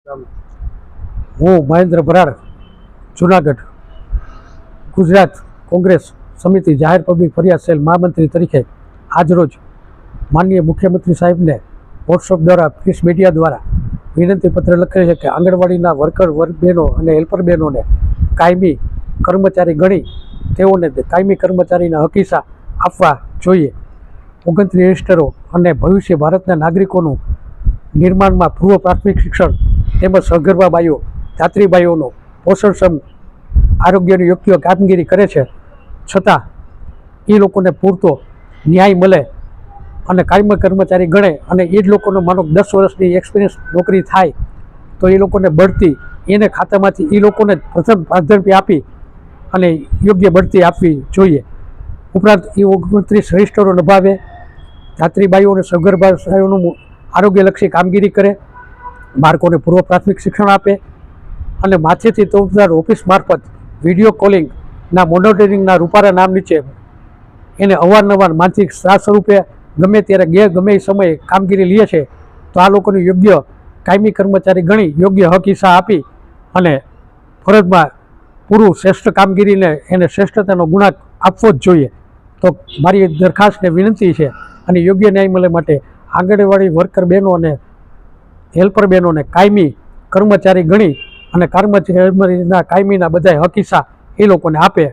હું મહેન્દ્ર ભરાડ, જુનાગઢ ગુજરાત કોંગ્રેસ સમિતિ જાહેર પબ્લિક ફરિયાદ સેલ મહામંત્રી તરીકે આજરોજ માનનીય મુખ્યમંત્રી સાહેબને વોટ્સઅપ દ્વારા પ્રેસ મીડિયા દ્વારા વિનંતીપત્ર લખેલ છે કે આંગણવાડીના વર્કર બહેનો અને હેલ્પર બહેનોને કાયમી કર્મચારી ગણી તેઓને કાયમી કર્મચારીના હકીસા આપવા જોઈએ. 29 રજિસ્ટરો અને ભવિષ્ય ભારતના નાગરિકોનું નિર્માણમાં પૂર્વ પ્રાથમિક શિક્ષણ તેમજ સગર્ભા બાઈઓ ધાત્રીબાઈઓનો પોષણક્ષમ આરોગ્યની યોગ્ય કામગીરી કરે છે, છતાં એ લોકોને પૂરતો ન્યાય મળે અને કાયમી કર્મચારી ગણે અને એ જ લોકોનો માનો 10 વર્ષની એક્સપિરિયન્સ નોકરી થાય તો એ લોકોને બઢતી એને ખાતામાંથી એ લોકોને પ્રથમ પ્રાધાન્ય આપી અને યોગ્ય બઢતી આપવી જોઈએ. ઉપરાંત એ 29 રજિસ્ટરો નિભાવે, ધાત્રીબાઈઓ અને સગર્ભાઓનું આરોગ્યલક્ષી કામગીરી કરે, બાળકોને પૂર્વ પ્રાથમિક શિક્ષણ આપે અને માથેથી તોફદાર ઓફિસ મારફત વિડીયો કોલિંગના મોનિટરિંગના રૂપારા નામ નીચે એને અવારનવાર માનસિક ત્રાસ સ્વરૂપે ગમે ત્યારે ગમે એ સમયે કામગીરી લે છે. તો આ લોકોને યોગ્ય કાયમી કર્મચારી ગણી યોગ્ય હક હિસ્સા આપી અને ફરજમાં પૂરું શ્રેષ્ઠ કામગીરીને એને શ્રેષ્ઠતાનો ગુણાંક આપવો જ જોઈએ. તો મારી દરખાસ્તને વિનંતી છે અને યોગ્ય ન્યાય મળે માટે આંગણવાડી વર્કર બહેનો અને હેલ્પર બહેનોને કાયમી કર્મચારી ગણી અને કર્મચારીના કાયમીના બધા હક હિસ્સા એ લોકોને આપે